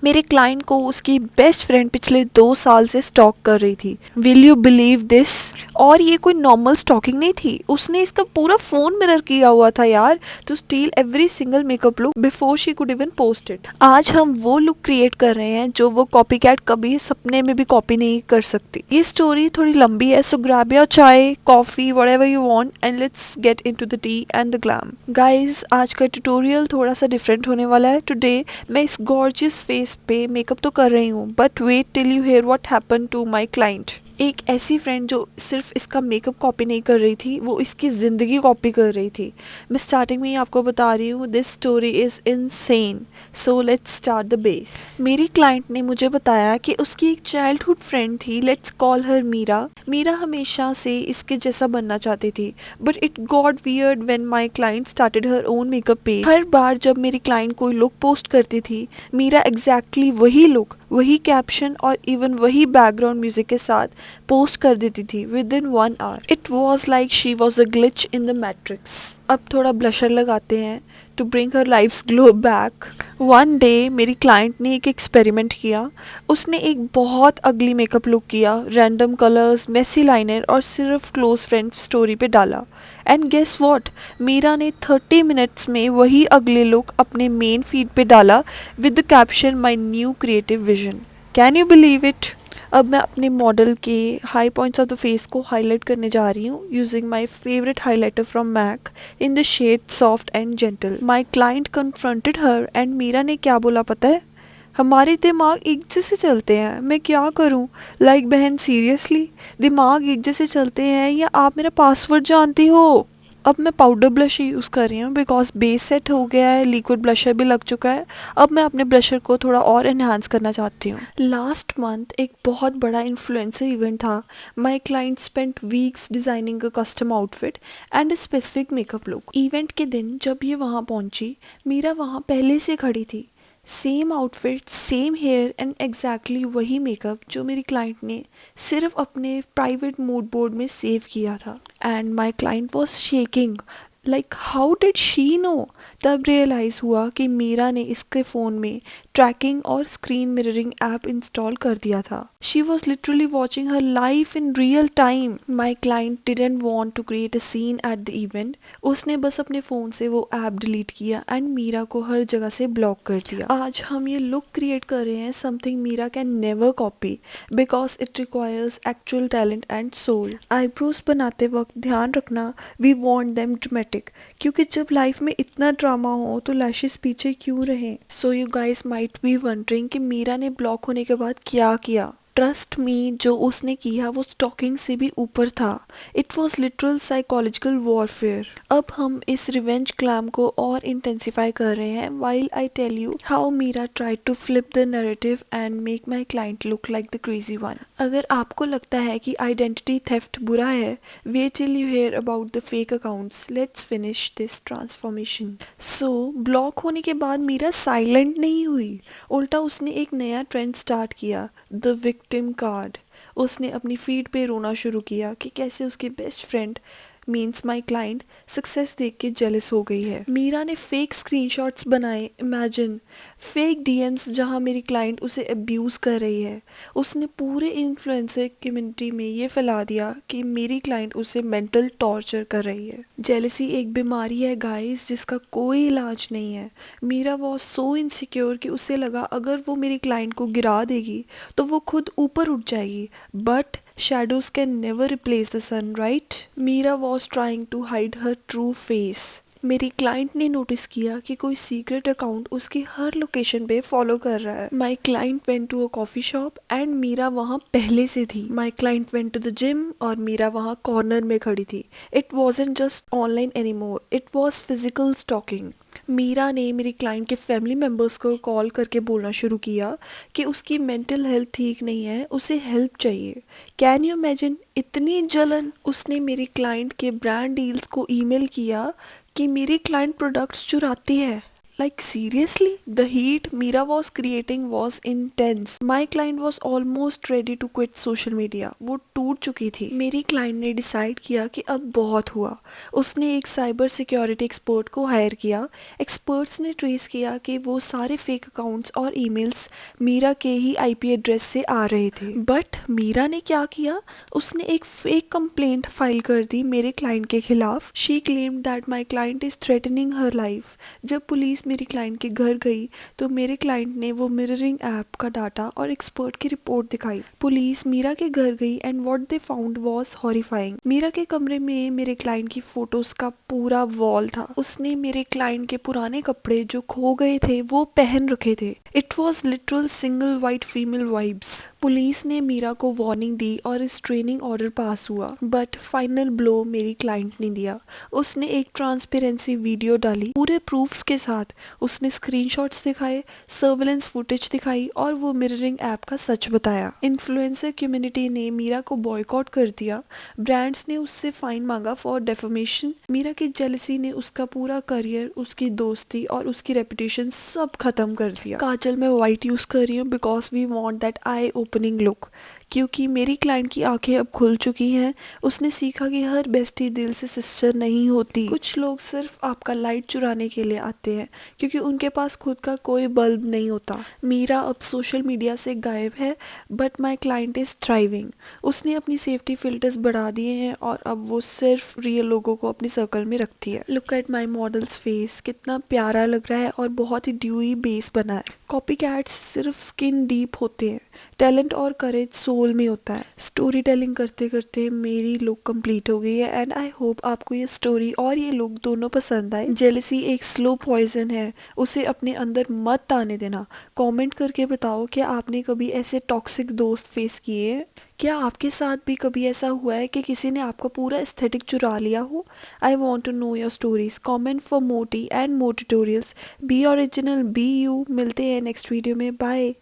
मेरे क्लाइंट को उसकी बेस्ट फ्रेंड पिछले 2 साल से स्टॉक कर रही थी। Will you believe this? और ये कोई नॉर्मल स्टॉकिंग नहीं थी, उसने इसका पूरा फोन मिरर किया हुआ था यार, to steal every single makeup look before she could even post it. आज हम वो लुक क्रिएट कर रहे हैं जो वो कॉपी कैट कभी सपने में भी कॉपी नहीं कर सकती। ये स्टोरी थोड़ी लंबी है, सो ग्रैब योर चाय, coffee, whatever you want and let's get into the T and the glam. Guys, आज का ट्यूटोरियल थोड़ा सा डिफरेंट होने वाला है। टुडे मैं इस गॉर्जियस फेस पे मेकअप तो कर रही हूँ, but wait till you hear what happened to my client. एक ऐसी फ्रेंड जो सिर्फ इसका मेकअप कॉपी नहीं कर रही थी, वो इसकी ज़िंदगी कॉपी कर रही थी। मैं स्टार्टिंग में ही आपको बता रही हूँ, this story is insane. So let's start the base. मेरी क्लाइंट ने मुझे बताया कि उसकी एक चाइल्डहुड फ्रेंड थी, let's call her Meera. Meera हमेशा से इसके जैसा बनना चाहती थी, but it got weird when my client started her own makeup page. हर बार जब मेरी क्लाइंट कोई लुक पोस्ट करती थी, मीरा एग्जैक्टली वही लुक, वही कैप्शन और इवन वही बैकग्राउंड म्यूजिक के साथ पोस्ट कर देती थी within 1 hour. It was like she was a glitch in the matrix. अब थोड़ा ब्लशर लगाते हैं to bring her life's glow back. One day मेरी क्लाइंट ने एक एक्सपेरिमेंट किया। उसने एक बहुत अगली मेकअप लुक किया, रैंडम कलर्स, मेसी लाइनर और सिर्फ क्लोज फ्रेंड्स स्टोरी पे डाला। एंड गेस व्हाट, मीरा ने 30 मिनट्स में वही अगले लुक अपने मेन फीड पे डाला with the caption my new creative vision. Can you believe it? अब मैं अपने मॉडल के high points of the face को हाईलाइट करने जा रही हूँ using my favourite highlighter from MAC in the shade soft and gentle. My client confronted her and Meera ने क्या बोला पता है? हमारे दिमाग एक जैसे चलते हैं, मैं क्या करूं? लाइक बहन सीरियसली, दिमाग एक जैसे चलते हैं या आप मेरा पासवर्ड जानती हो? अब मैं पाउडर ब्लश यूज़ कर रही हूँ बिकॉज बेस सेट हो गया है, लिक्विड ब्लशर भी लग चुका है। अब मैं अपने ब्लशर को थोड़ा और एनहांस करना चाहती हूँ। लास्ट मंथ एक बहुत बड़ा इन्फ्लुएंसर इवेंट था। My client spent weeks designing a custom outfit and a specific makeup look. Event के दिन जब ये वहाँ पहुँची, मीरा वहाँ पहले से खड़ी थी। Same outfit, same here and exactly वही मेकअप जो मेरी क्लाइंट ने सिर्फ अपने प्राइवेट मूड बोर्ड में सेव किया था। And my client was shaking like how did she know? तब रियलाइज़ हुआ कि मीरा ने इसके फ़ोन में ट्रैकिंग और स्क्रीन मिररिंग ऐप इंस्टॉल कर दिया था। She was literally watching her life in real time. My client didn't want to create a scene at the event. उसने बस अपने फ़ोन से वो ऐप डिलीट किया एंड मीरा को हर जगह से ब्लॉक कर दिया। आज हम ये लुक क्रिएट कर रहे हैं, something Meera can never copy because it requires actual talent and soul. Eyebrows बनाते वक्त ध्यान रखना, वी वॉन्ट देम ड्रामेटिक, क्योंकि जब लाइफ में इतना ड्रामा हो तो लैशेस पीछे क्यों रहे। So you guys might be wondering कि मीरा ने ब्लॉक होने के बाद क्या किया। ट्रस्ट मी, जो उसने किया वो स्टॉकिंग से भी ऊपर था। It was literal psychological warfare. अब हम इस रिवेंज क्लैम को और इंटेंसिफाई कर रहे हैं while I tell you how Meera tried to flip the narrative and make my client look like the crazy one. अगर आपको लगता है कि आइडेंटिटी थेफ्ट बुरा है, wait till you hear about the fake accounts. Let's finish this transformation. So block होने के बाद मीरा साइलेंट नहीं हुई, उल्टा उसने एक नया ट्रेंड स्टार्ट किया, द विक्टिम कार्ड। उसने अपनी फीड पे रोना शुरू किया कि कैसे उसकी best friend means my client success देख के जेलस हो गई है। मीरा ने फेक स्क्रीनशॉट्स बनाए, इमेजिन फेक डीएम्स जहां मेरी क्लाइंट उसे अब्यूज़ कर रही है। उसने पूरे इन्फ्लुएंसर कम्युनिटी में ये फैला दिया कि मेरी क्लाइंट उसे मेंटल टॉर्चर कर रही है। जेलसी एक बीमारी है गाइस, जिसका कोई इलाज नहीं है। मीरा वॉज सो इनसिक्योर कि उसे लगा अगर वो मेरी क्लाइंट को गिरा देगी तो वो खुद ऊपर उठ जाएगी, but shadows can never replace the sun, right? Meera was trying to hide her true face. मेरी क्लाइंट ने नोटिस किया कि कोई सीक्रेट अकाउंट उसकी हर लोकेशन पे फॉलो कर रहा है। My client went to a coffee shop and Meera वहाँ पहले से थी। My client went to the gym और मीरा वहाँ कॉर्नर में खड़ी थी। It wasn't just online anymore, it was physical stalking. Meera ने मेरी क्लाइंट के फैमिली मेम्बर्स को कॉल करके बोलना शुरू किया कि उसकी मेंटल हेल्थ ठीक नहीं है, उसे हेल्प चाहिए। कैन यू इमेजिन इतनी जलन? उसने मेरी क्लाइंट के ब्रांड डील्स को ईमेल किया कि मेरी क्लाइंट प्रोडक्ट्स चुराती है। Like seriously, the heat Mira was creating was intense. My client was almost ready to quit social media. वो टूट चुकी थी. मेरी क्लाइंट ने डिसाइड किया कि अब बहुत हुआ. उसने एक साइबर सिक्योरिटी एक्सपर्ट को हायर किया. एक्सपर्ट्स ने ट्रेस किया कि वो सारे फेक अकाउंट्स और ईमेल्स मीरा के ही आईपी एड्रेस से आ रहे थे. बट मीरा ने क्या किया, उसने एक फेक कंप्लेंट फाइल कर दी मेरे क्लाइंट के खिलाफ. She claimed that my client is threatening her life. जब पुलिस मेरी क्लाइंट के घर गई तो मेरे क्लाइंट ने वो मिररिंग ऐप का डाटा और एक्सपर्ट की रिपोर्ट दिखाई. पुलिस मीरा के घर गई and what they found was horrifying. Meera के कमरे में मेरे क्लाइंट की फोटोज का पूरा वॉल था. उसने मेरे क्लाइंट के पुराने कपड़े जो खो गए थे वो पहन रखे थे. It was literal single white female vibes. Police ने मीरा को वार्निंग दी और रिस्ट्रेनिंग ऑर्डर पास हुआ. बट फाइनल ब्लो मेरी क्लाइंट ने दिया. उसने एक ट्रांसपेरेंसी वीडियो डाली पूरे प्रूफ्स के साथ. उसने स्क्रीनशॉट्स दिखाए, सर्वेलेंस फुटेज दिखाई और वो मिररिंग ऐप का सच बताया. इन्फ्लुएंसर कम्युनिटी ने मीरा को बॉयकॉट कर दिया. ब्रांड्स ने उससे फाइन मांगा फॉर डेफेमेशन. मीरा की जेलसी ने उसका पूरा करियर, उसकी दोस्ती और उसकी रेपुटेशन सब खत्म कर दिया. काजल मैं वाइट यूज कर रही हूँ because we want that eye opening look. क्योंकि मेरी क्लाइंट की आंखें अब खुल चुकी हैं. उसने सीखा कि हर बेस्टी दिल से सिस्टर नहीं होती. कुछ लोग सिर्फ आपका लाइट चुराने के लिए आते हैं क्योंकि उनके पास खुद का कोई बल्ब नहीं होता. मीरा अब सोशल मीडिया से गायब है but my client is thriving. उसने अपनी सेफ्टी फिल्टर्स बढ़ा दिए हैं और अब वो सिर्फ रियल लोगों को अपने सर्कल में रखती है. Look at my models face, कितना प्यारा लग रहा है और बहुत ही ड्यूई बेस बना है. कॉपी कैट्स सिर्फ स्किन डीप होते हैं, टैलेंट और करेज सोल में होता है. स्टोरी टेलिंग करते करते मेरी लुक कंप्लीट हो गई है एंड आई होप आपको ये स्टोरी और ये लुक दोनों पसंद आए. जेलसी एक स्लो पॉइजन है, उसे अपने अंदर मत आने देना. कमेंट करके बताओ कि आपने कभी ऐसे टॉक्सिक दोस्त फेस किए हैं. क्या आपके साथ भी कभी ऐसा हुआ है कि किसी ने आपका पूरा एस्थेटिक चुरा लिया हो? I want to know your stories. Comment for मोटी and more tutorials. Be original, be you. मिलते हैं नेक्स्ट वीडियो में. बाय.